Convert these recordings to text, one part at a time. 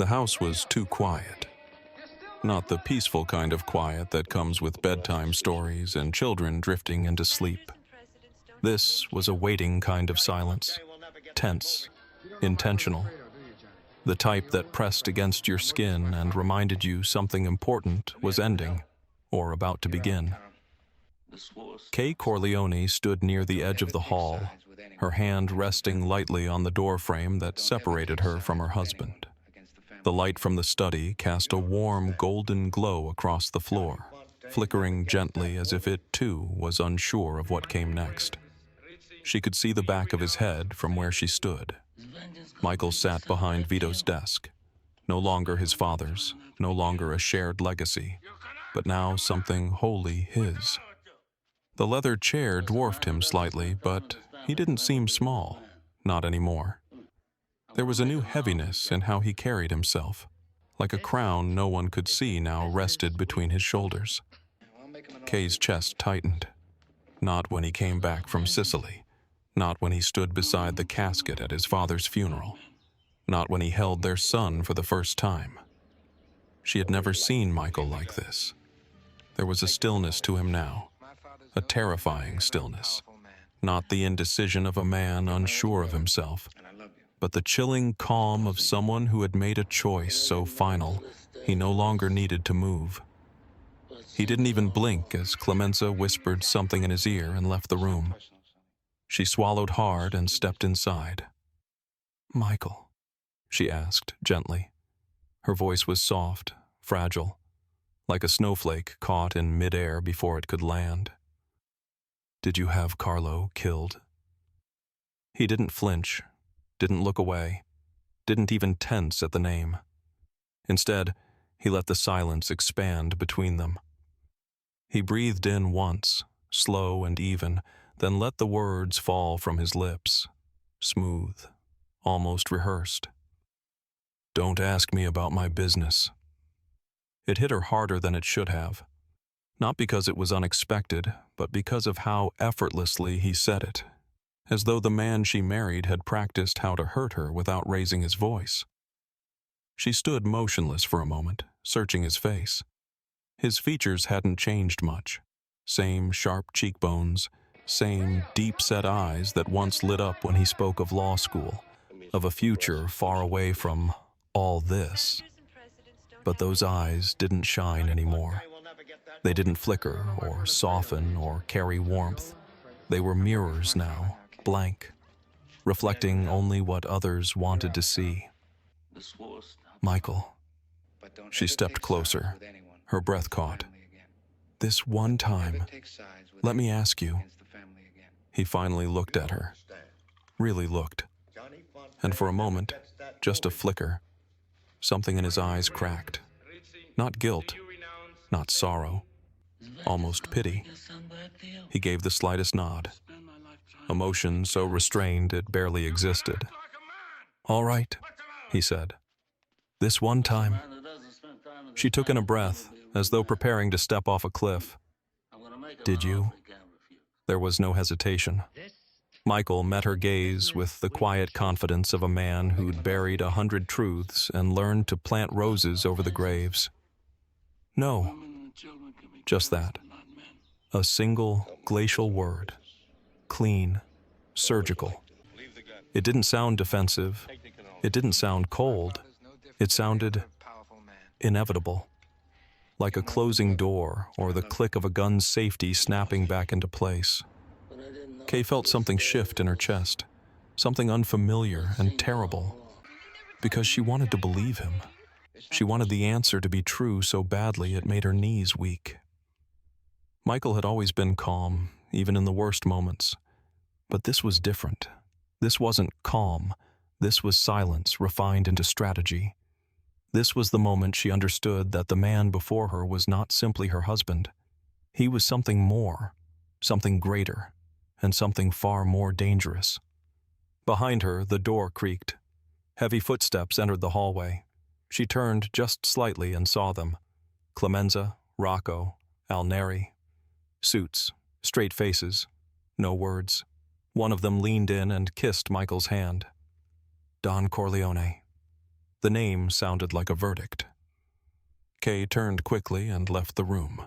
The house was too quiet. Not the peaceful kind of quiet that comes with bedtime stories and children drifting into sleep. This was a waiting kind of silence, tense, intentional. The type that pressed against your skin and reminded you something important was ending or about to begin. Kay Corleone stood near the edge of the hall, her hand resting lightly on the doorframe that separated her from her husband. The light from the study cast a warm golden glow across the floor, flickering gently as if it too was unsure of what came next. She could see the back of his head from where she stood. Michael sat behind Vito's desk, no longer his father's, no longer a shared legacy, but now something wholly his. The leather chair dwarfed him slightly, but he didn't seem small, not anymore. There was a new heaviness in how he carried himself, like a crown no one could see now rested between his shoulders. Kay's chest tightened. Not when he came back from Sicily, not when he stood beside the casket at his father's funeral, not when he held their son for the first time. She had never seen Michael like this. There was a stillness to him now, a terrifying stillness, not the indecision of a man unsure of himself, but the chilling calm of someone who had made a choice so final he no longer needed to move. He didn't even blink as Clemenza whispered something in his ear and left the room. She swallowed hard and stepped inside. "Michael," she asked gently. Her voice was soft, fragile, like a snowflake caught in midair before it could land. "Did you have Carlo killed?" He didn't flinch, didn't look away, didn't even tense at the name. Instead, he let the silence expand between them. He breathed in once, slow and even, then let the words fall from his lips, smooth, almost rehearsed. "Don't ask me about my business." It hit her harder than it should have, not because it was unexpected, but because of how effortlessly he said it, as though the man she married had practiced how to hurt her without raising his voice. She stood motionless for a moment, searching his face. His features hadn't changed much. Same sharp cheekbones, same deep-set eyes that once lit up when he spoke of law school, of a future far away from all this. But those eyes didn't shine anymore. They didn't flicker or soften or carry warmth. They were mirrors now, blank, reflecting only what others wanted to see. "Michael." She stepped closer, her breath caught. "This one time, let me ask you." He finally looked at her, really looked. And for a moment, just a flicker, something in his eyes cracked. Not guilt, not sorrow, almost pity. He gave the slightest nod, emotion so restrained it barely existed. "All right," he said. "This one time." She took in a breath, as though preparing to step off a cliff. "Did you?" There was no hesitation. Michael met her gaze with the quiet confidence of a man who'd buried 100 truths and learned to plant roses over the graves. "No." Just that. A single glacial word. Clean, surgical. It didn't sound defensive. It didn't sound cold. It sounded inevitable. Like a closing door or the click of a gun's safety snapping back into place. Kay felt something shift in her chest, something unfamiliar and terrible, because she wanted to believe him. She wanted the answer to be true so badly it made her knees weak. Michael had always been calm, even in the worst moments. But this was different. This wasn't calm. This was silence refined into strategy. This was the moment she understood that the man before her was not simply her husband. He was something more, something greater, and something far more dangerous. Behind her, the door creaked. Heavy footsteps entered the hallway. She turned just slightly and saw them. Clemenza, Rocco, Alneri. Suits, straight faces, no words. One of them leaned in and kissed Michael's hand. "Don Corleone." The name sounded like a verdict. Kay turned quickly and left the room.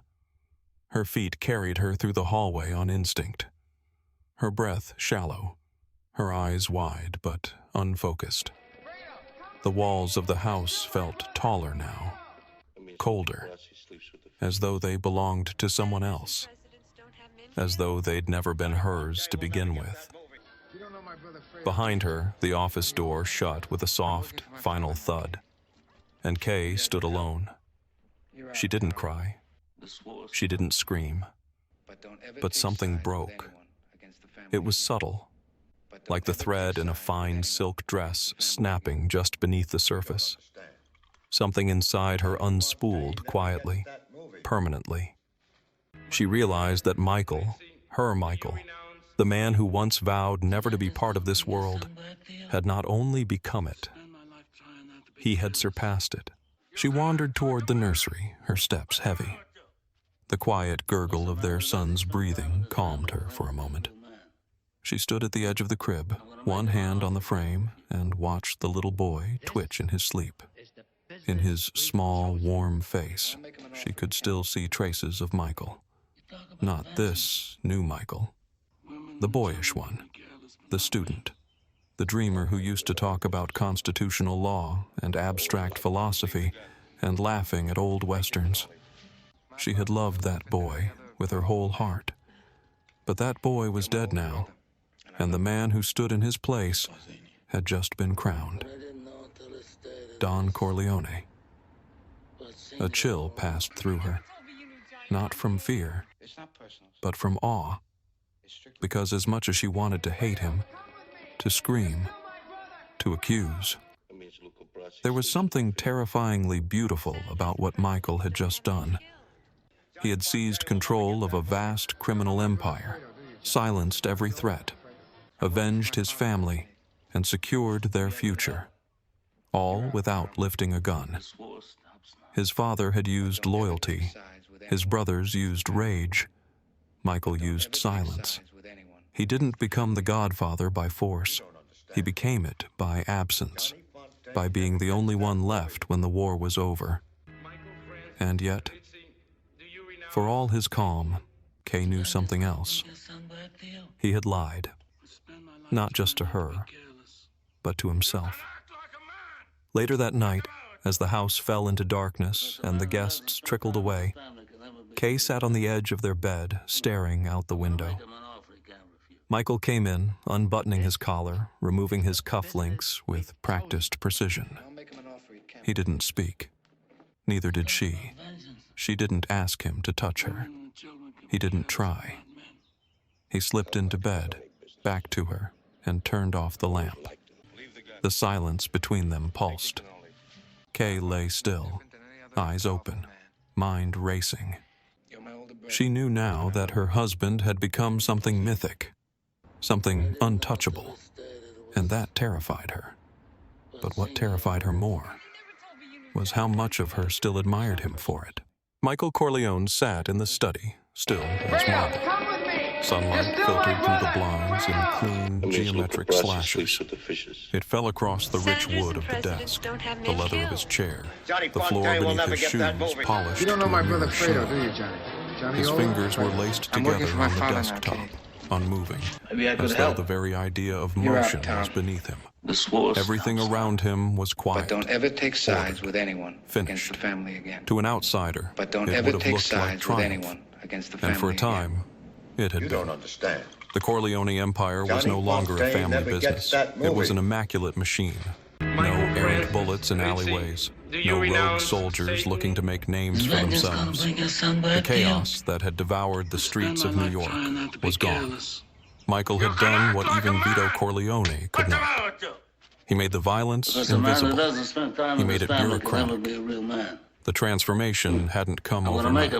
Her feet carried her through the hallway on instinct. Her breath shallow, her eyes wide but unfocused. The walls of the house felt taller now, colder, as though they belonged to someone else, as though they'd never been hers to begin with. Behind her, the office door shut with a soft, final thud, and Kay stood alone. She didn't cry. She didn't scream. But something broke. It was subtle, like the thread in a fine silk dress snapping just beneath the surface. Something inside her unspooled quietly, permanently. She realized that Michael, her Michael, the man who once vowed never to be part of this world, had not only become it, he had surpassed it. She wandered toward the nursery, her steps heavy. The quiet gurgle of their son's breathing calmed her for a moment. She stood at the edge of the crib, one hand on the frame, and watched the little boy twitch in his sleep. In his small, warm face, she could still see traces of Michael. Not this new Michael. The boyish one, the student, the dreamer who used to talk about constitutional law and abstract philosophy and laughing at old westerns. She had loved that boy with her whole heart. But that boy was dead now, and the man who stood in his place had just been crowned. Don Corleone. A chill passed through her, not from fear, but from awe. Because as much as she wanted to hate him, to scream, to accuse, there was something terrifyingly beautiful about what Michael had just done. He had seized control of a vast criminal empire, silenced every threat, avenged his family, and secured their future, all without lifting a gun. His father had used loyalty, his brothers used rage, Michael used silence. He didn't become the Godfather by force. He became it by absence, by being the only one left when the war was over. And yet, for all his calm, Kay knew something else. He had lied, not just to her, but to himself. Later that night, as the house fell into darkness and the guests trickled away, Kay sat on the edge of their bed, staring out the window. Michael came in, unbuttoning his collar, removing his cufflinks with practiced precision. He didn't speak. Neither did she. She didn't ask him to touch her. He didn't try. He slipped into bed, back to her, and turned off the lamp. The silence between them pulsed. Kay lay still, eyes open, mind racing. She knew now that her husband had become something mythic, something untouchable, and that terrified her. But what terrified her more was how much of her still admired him for it. Michael Corleone sat in the study, still as marble. Sunlight filtered through the blinds in clean, geometric slashes. It fell across the rich wood of the desk, the leather of his chair, the floor beneath his shoes polished to a mirror sheen. His fingers were laced together on the desktop, unmoving, as though the very idea of motion was beneath him. Everything around him was quiet. But don't ever take sides with anyone against the family again. To an outsider, But don't it ever would have take looked like sides with triumph. anyone against the family And for a again. time, it had You been. don't understand. The Corleone Empire was no longer a family business. It was an immaculate machine. No errant bullets in alleyways. No rogue soldiers looking to make names for themselves. The chaos that had devoured the streets of New York was gone. Michael had done what even Vito Corleone could not. He made the violence invisible. He made it bureaucratic. The transformation hadn't come overnight.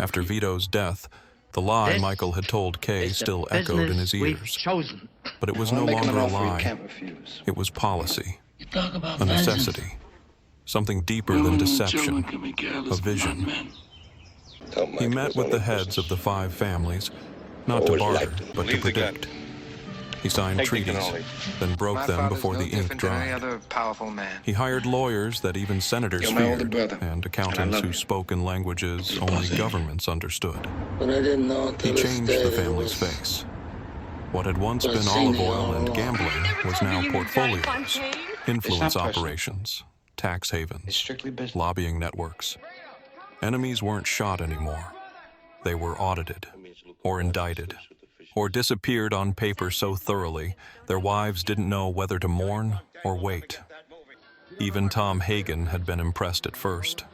After Vito's death, the lie Michael had told Kay still echoed in his ears. But it was no longer a lie. It was policy, a necessity, something deeper than deception, a vision. He met with the heads of the 5 families, not to barter, but to predict. He signed treaties, then broke My them father's before no the ink different than any dried. other powerful man. He hired lawyers that even senators You're my older feared, brother, and and I accountants love who you. spoke in languages only governments understood. But I didn't know until He changed the it family's was face. What had once been Sonny olive oil all and along. gambling was now portfolios, influence personal. operations, tax It's havens, strictly business. lobbying networks. Enemies weren't shot anymore. They were audited, or indicted, or disappeared on paper so thoroughly their wives didn't know whether to mourn or wait. Even Tom Hagen had been impressed at first.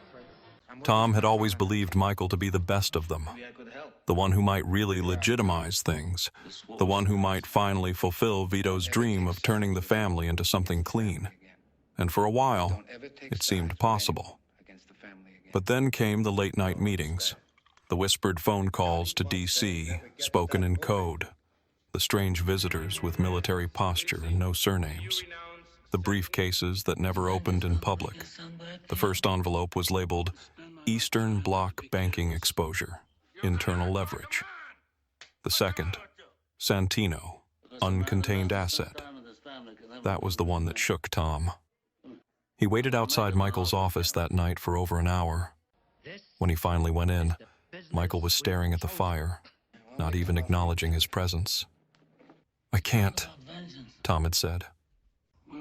Tom had always believed Michael to be the best of them, the one who might really legitimize things, the one who might finally fulfill Vito's dream of turning the family into something clean. And for a while, it seemed possible. But then came the late-night meetings, the whispered phone calls to D.C., spoken in code, the strange visitors with military posture and no surnames, the briefcases that never opened in public. The first envelope was labeled Eastern Bloc Banking Exposure, Internal Leverage. The second, Santino, Uncontained Asset. That was the one that shook Tom. He waited outside Michael's office that night for over an hour. When he finally went in, Michael was staring at the fire, not even acknowledging his presence. "I can't," Tom had said.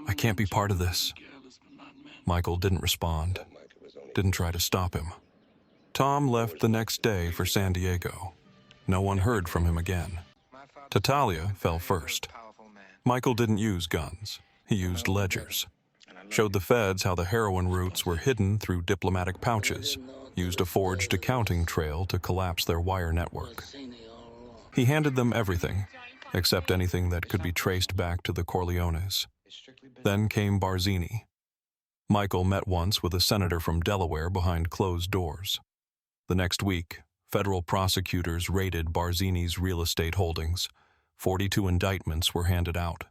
"I can't be part of this." Michael didn't respond, didn't try to stop him. Tom left the next day for San Diego. No one heard from him again. Tattaglia fell first. Michael didn't use guns. He used ledgers. Showed the feds how the heroin routes were hidden through diplomatic pouches, used a forged accounting trail to collapse their wire network. He handed them everything, except anything that could be traced back to the Corleones. Then came Barzini. Michael met once with a senator from Delaware behind closed doors. The next week, federal prosecutors raided Barzini's real estate holdings. 42 indictments were handed out.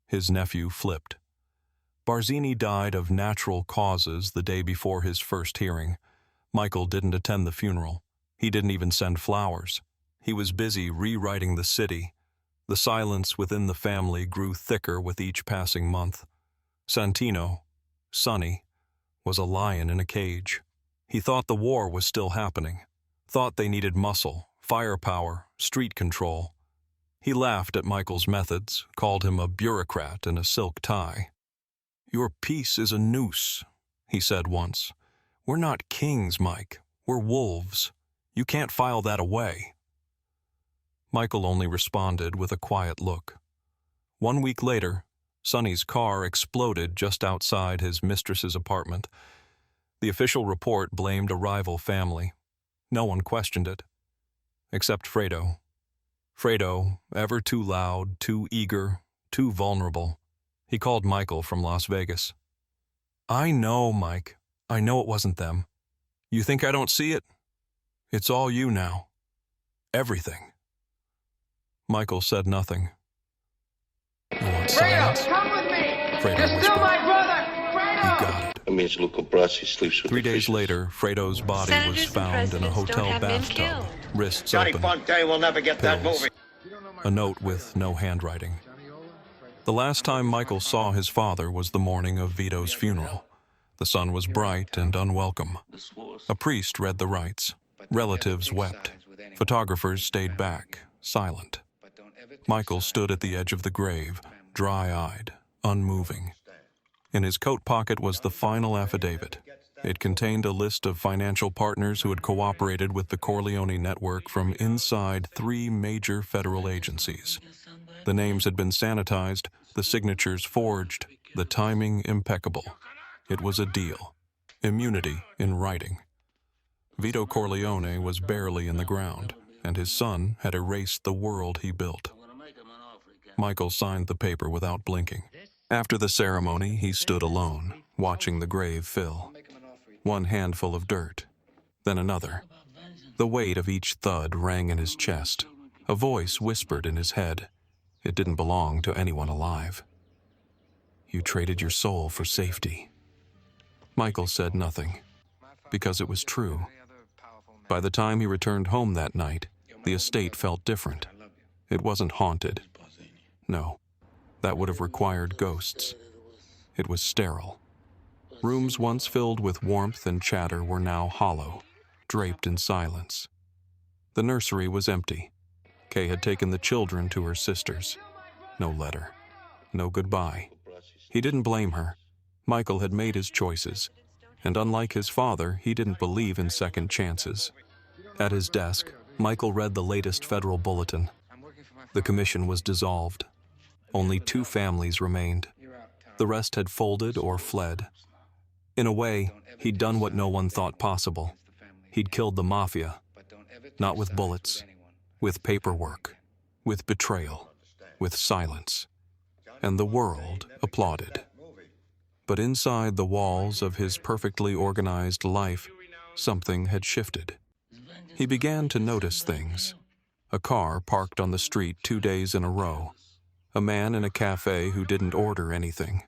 His nephew flipped. Barzini died of natural causes the day before his first hearing. Michael didn't attend the funeral. He didn't even send flowers. He was busy rewriting the city. The silence within the family grew thicker with each passing month. Santino, Sonny, was a lion in a cage. He thought the war was still happening, thought they needed muscle, firepower, street control. He laughed at Michael's methods, called him a bureaucrat in a silk tie. "Your peace is a noose," he said once. "We're not kings, Mike. We're wolves. You can't file that away." Michael only responded with a quiet look. 1 week later, Sonny's car exploded just outside his mistress's apartment. The official report blamed a rival family. No one questioned it, except Fredo. Fredo, ever too loud, too eager, too vulnerable. He called Michael from Las Vegas. "I know, Mike. I know it wasn't them. You think I don't see it? It's all you now. Everything." Michael said nothing. "You want silence?" Come with me! Fredo You're still whispered. my brother! "You Fredo! got it." I mean, it's Luca Brasi sleeps with 3 the days fishes. later, Fredo's body was Senators and found in a presidents don't hotel have men bathtub, killed. wrists Johnny open, Fontaine will never get that pills, movie. a note with no handwriting. The last time Michael saw his father was the morning of Vito's funeral. The sun was bright and unwelcome. A priest read the rites. Relatives wept. Photographers stayed back, silent. Michael stood at the edge of the grave, dry-eyed, unmoving. In his coat pocket was the final affidavit. It contained a list of financial partners who had cooperated with the Corleone network from inside 3 major federal agencies. The names had been sanitized, the signatures forged, the timing impeccable. It was a deal. Immunity in writing. Vito Corleone was barely in the ground, and his son had erased the world he built. Michael signed the paper without blinking. After the ceremony, he stood alone, watching the grave fill. One handful of dirt, then another. The weight of each thud rang in his chest. A voice whispered in his head. It didn't belong to anyone alive. "You traded your soul for safety." Michael said nothing, because it was true. By the time he returned home that night, the estate felt different. It wasn't haunted. No, that would have required ghosts. It was sterile. Rooms once filled with warmth and chatter were now hollow, draped in silence. The nursery was empty. Kay had taken the children to her sister's. No letter. No goodbye. He didn't blame her. Michael had made his choices, and unlike his father, he didn't believe in second chances. At his desk, Michael read the latest federal bulletin. The commission was dissolved. Only 2 families remained. The rest had folded or fled. In a way, he'd done what no one thought possible. He'd killed the Mafia, not with bullets, with paperwork, with betrayal, with silence. And the world applauded. But inside the walls of his perfectly organized life, something had shifted. He began to notice things. A car parked on the street 2 days in a row. A man in a cafe who didn't order anything.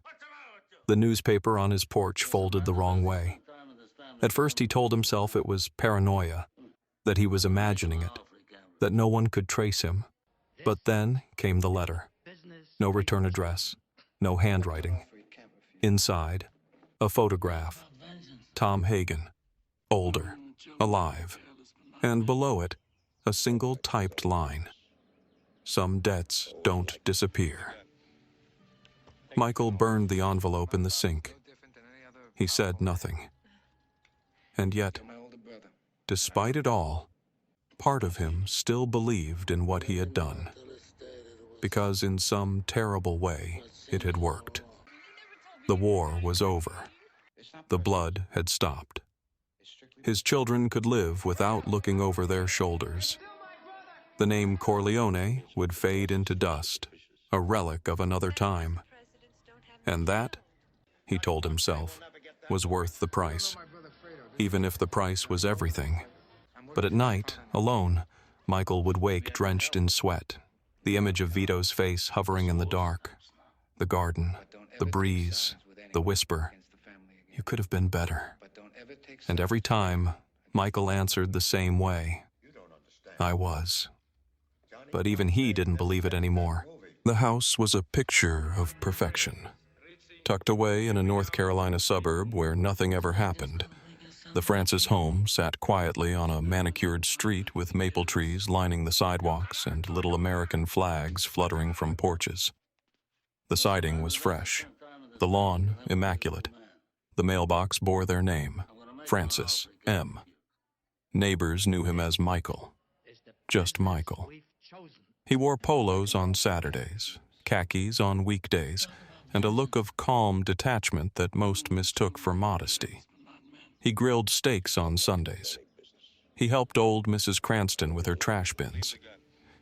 The newspaper on his porch folded the wrong way. At first he told himself it was paranoia, that he was imagining it, that no one could trace him. But then came the letter. No return address, no handwriting. Inside, a photograph. Tom Hagen, older, alive. And below it, a single typed line. Some debts don't disappear. Michael burned the envelope in the sink. He said nothing. And yet, despite it all, part of him still believed in what he had done. Because in some terrible way, it had worked. The war was over. The blood had stopped. His children could live without looking over their shoulders. The name Corleone would fade into dust, a relic of another time. And that, he told himself, was worth the price, even if the price was everything. But at night, alone, Michael would wake drenched in sweat, the image of Vito's face hovering in the dark, the garden, the breeze, the whisper, "You could have been better." And every time, Michael answered the same way, "I was." But even he didn't believe it anymore. The house was a picture of perfection. Tucked away in a North Carolina suburb where nothing ever happened, the Francis home sat quietly on a manicured street with maple trees lining the sidewalks and little American flags fluttering from porches. The siding was fresh, the lawn immaculate. The mailbox bore their name, Francis M. Neighbors knew him as Michael, just Michael. He wore polos on Saturdays, khakis on weekdays, and a look of calm detachment that most mistook for modesty. He grilled steaks on Sundays. He helped old Mrs. Cranston with her trash bins.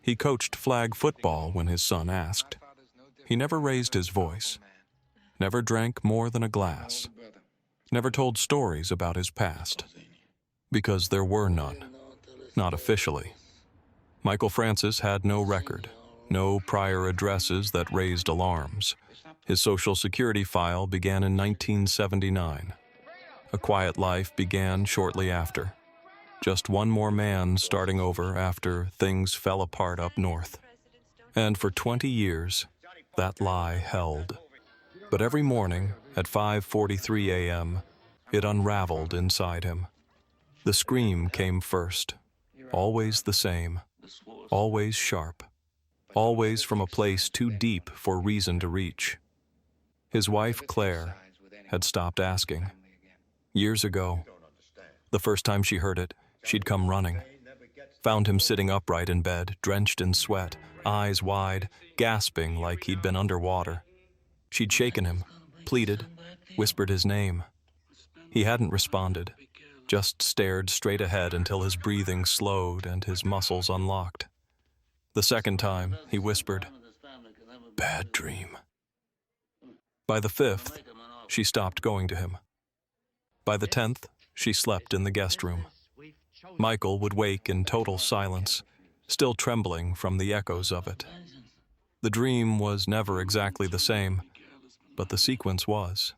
He coached flag football when his son asked. He never raised his voice, never drank more than a glass, never told stories about his past, because there were none, not officially. Michael Francis had no record, no prior addresses that raised alarms. His Social Security file began in 1979. A quiet life began shortly after. Just one more man starting over after things fell apart up north. And for 20 years, that lie held. But every morning at 5:43 a.m., it unraveled inside him. The scream came first, always the same, always sharp, always from a place too deep for reason to reach. His wife, Claire, had stopped asking. Years ago, the first time she heard it, she'd come running. Found him sitting upright in bed, drenched in sweat, eyes wide, gasping like he'd been underwater. She'd shaken him, pleaded, whispered his name. He hadn't responded, just stared straight ahead until his breathing slowed and his muscles unlocked. The second time, he whispered, "Bad dream." By the 5th, she stopped going to him. By the 10th, she slept in the guest room. Michael would wake in total silence, still trembling from the echoes of it. The dream was never exactly the same, but the sequence was.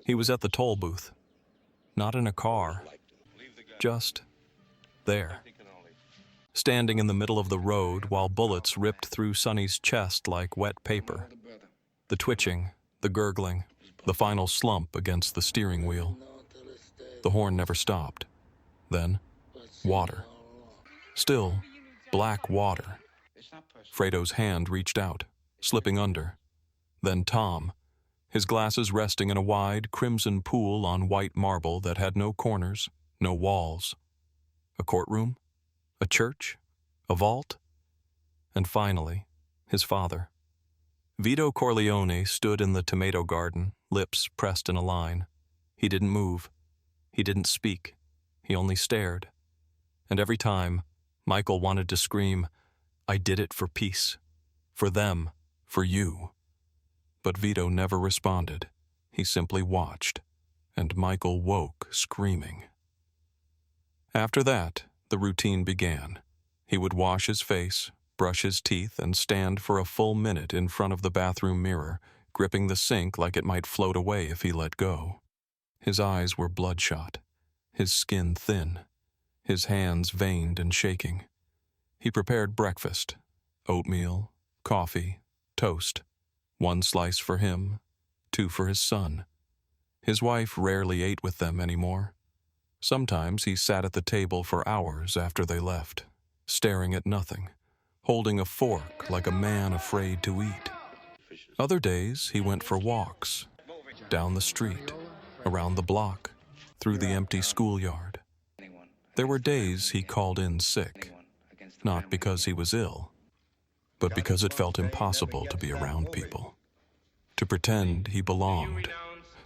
He was at the toll booth, not in a car, just there. standing in the middle of the road while bullets ripped through Sonny's chest like wet paper. The twitching, the gurgling, the final slump against the steering wheel. The horn never stopped. Then, water. Still, black water. Fredo's hand reached out, slipping under. Then Tom, his glasses resting in a wide, crimson pool on white marble that had no corners, no walls. A courtroom? A church? A vault? And finally, his father. Vito Corleone stood in the tomato garden, lips pressed in a line. He didn't move. He didn't speak. He only stared. And every time, Michael wanted to scream, "I did it for peace. For them. For you." But Vito never responded. He simply watched. And Michael woke, screaming. After that, the routine began. He would wash his face, brush his teeth, and stand for a full minute in front of the bathroom mirror, gripping the sink like it might float away if he let go. His eyes were bloodshot, his skin thin, his hands veined and shaking. He prepared breakfast, oatmeal, coffee, toast, 1 slice for him, 2 for his son. His wife rarely ate with them anymore. Sometimes he sat at the table for hours after they left, staring at nothing, holding a fork like a man afraid to eat. Other days he went for walks, down the street, around the block, through the empty schoolyard. There were days he called in sick, not because he was ill, but because it felt impossible to be around people, to pretend he belonged,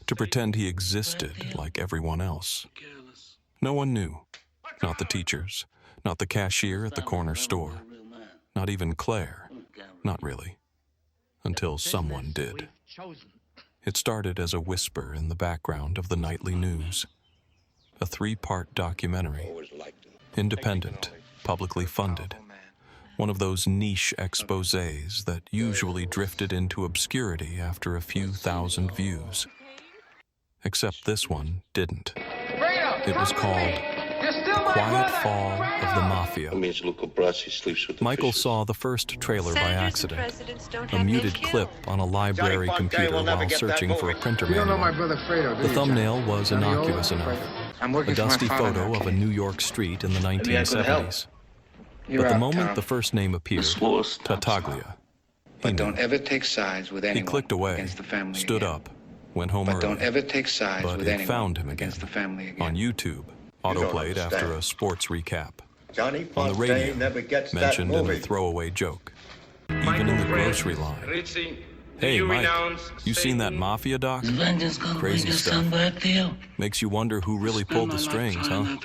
to pretend he existed like everyone else. No one knew, not the teachers, not the cashier at the corner store, not even Claire, not really, until someone did. It started as a whisper in the background of the nightly news. A 3-part documentary, independent, publicly funded. One of those niche exposés that usually drifted into obscurity after a few thousand views. Except this one didn't. It was called The Quiet Fall of the Mafia. Michael saw the first trailer by accident, a muted clip on a library computer while searching for a printer manual. The thumbnail was innocuous enough, a dusty photo of a New York street in the 1970s. But the moment the first name appeared, Tartaglia, But don't ever take sides with anyone. He clicked away, against the family stood again. up, went home But early. don't ever take sides But with it anyone found him again, against the family again. on YouTube, autoplayed after a sports recap. Johnny On the radio, never gets that mentioned in a movie. throwaway joke. Even in the grocery line. Hey, Mike, you seen that Mafia doc? Crazy stuff. Makes you wonder who really pulled the strings, huh?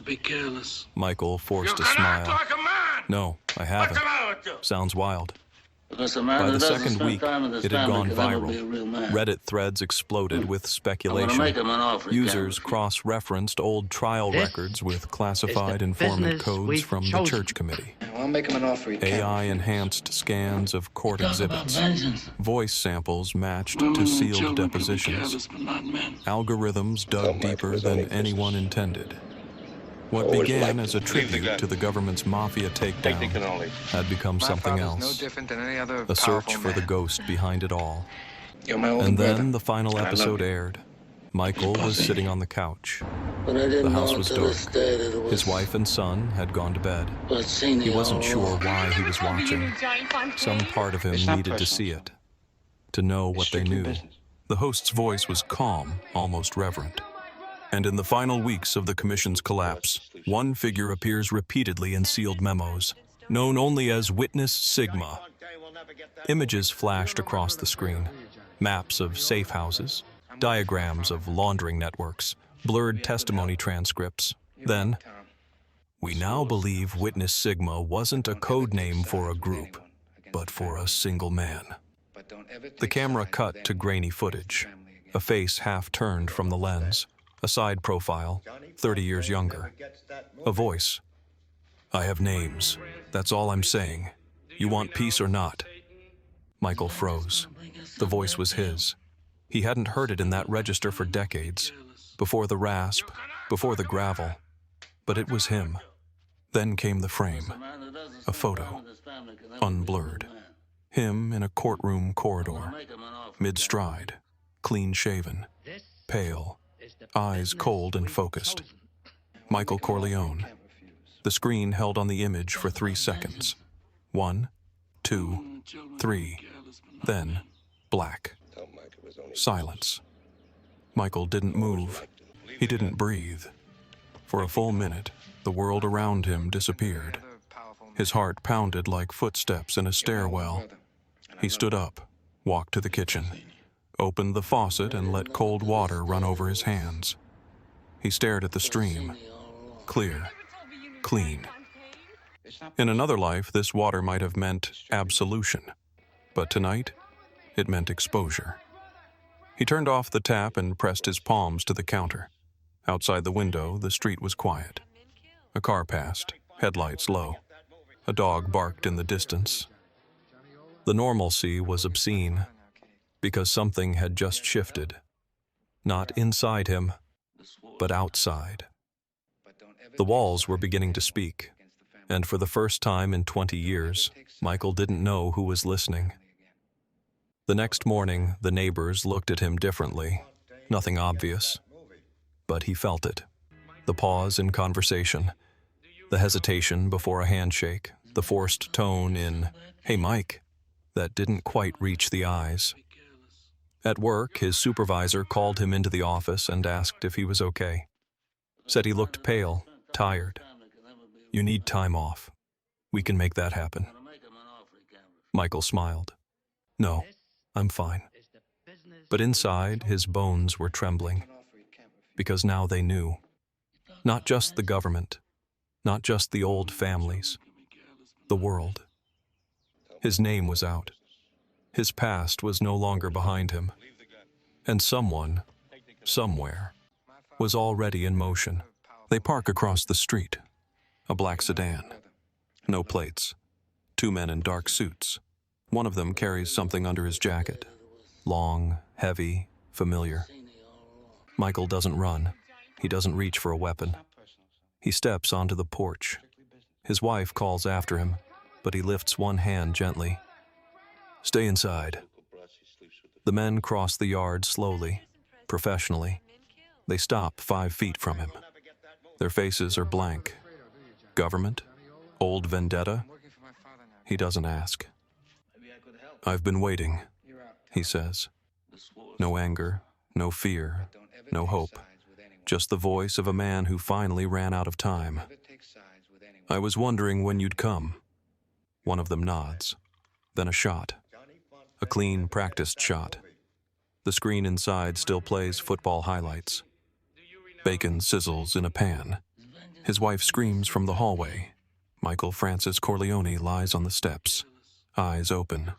Michael forced a smile. No, I haven't. Sounds wild. By the second week, it had gone viral. Reddit threads exploded with speculation. Users cross-referenced old trial records with classified informant codes from the church committee. I'll make him an offer he can't refuse. AI-enhanced scans of court exhibits. Voice samples matched to sealed depositions. Algorithms dug deeper than anyone intended. What began as a tribute to the government's Mafia takedown had become something else. No different than any other A search powerful for the man. ghost behind it all. You're my older And brother. then the final And I love episode you. aired. Michael was sitting on the couch. The The house was dark. His wife and son had gone to bed. He wasn't sure why he was watching. Some part of him It's not needed to personal. see it, to know what they strictly knew. business. The host's voice was calm, almost reverent. And in the final weeks of the commission's collapse, one figure appears repeatedly in sealed memos, known only as Witness Sigma. Images flashed across the screen, maps of safe houses, diagrams of laundering networks, blurred testimony transcripts. Then, we now believe Witness Sigma wasn't a code name for a group, but for a single man. But don't ever The take camera sides cut with to anyone grainy against the footage, family again. a face half turned from the lens, a side profile, 30 years younger, a voice. I have names. That's all I'm saying. You want peace or not? Michael froze. The voice was his. He hadn't heard it in that register for decades, before the rasp, before the gravel. But it was him. Then came the frame, a photo, unblurred. Him in a courtroom corridor, mid-stride, clean-shaven, pale, eyes cold and focused. Michael Corleone. The screen held on the image for 3 seconds. 1, 2, 3. Then, black. Silence. Michael didn't move. He didn't breathe. For a full minute, the world around him disappeared. His heart pounded like footsteps in a stairwell. He stood up, walked to the kitchen, opened the faucet and let cold water run over his hands. He stared at the stream. Clear. Clean. In another life, this water might have meant absolution. But tonight, it meant exposure. He turned off the tap and pressed his palms to the counter. Outside the window, the street was quiet. A car passed, headlights low. A dog barked in the distance. The normalcy was obscene, because something had just shifted. Not inside him, but outside. The walls were beginning to speak, and for the first time in 20 years, Michael didn't know who was listening. The next morning, the neighbors looked at him differently. Nothing obvious, but he felt it. The pause in conversation, the hesitation before a handshake, the forced tone in, "Hey, Mike," that didn't quite reach the eyes. At work, his supervisor called him into the office and asked if he was okay. Said he looked pale, tired. "You need time off. We can make that happen." Michael smiled. "No, I'm fine." But inside, his bones were trembling, because now they knew. Not just the government, not just the old families, the world. His name was out. His past was no longer behind him. And someone, somewhere, was already in motion. They park across the street. A black sedan. No plates. 2 men in dark suits. One of them carries something under his jacket. Long, heavy, familiar. Michael doesn't run. He doesn't reach for a weapon. He steps onto the porch. His wife calls after him, but he lifts one hand gently. "Stay inside." The men cross the yard slowly, professionally. They stop 5 feet from him. Their faces are blank. Government? Old vendetta? He doesn't ask. "I've been waiting," he says. No anger, no fear, no hope. Just the voice of a man who finally ran out of time. "I was wondering when you'd come." One of them nods. Then a shot. A clean, practiced shot. The screen inside still plays football highlights. Bacon sizzles in a pan. His wife screams from the hallway. Michael Francis Corleone lies on the steps, eyes open,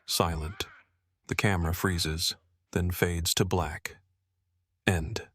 silent. The camera freezes, then fades to black. End.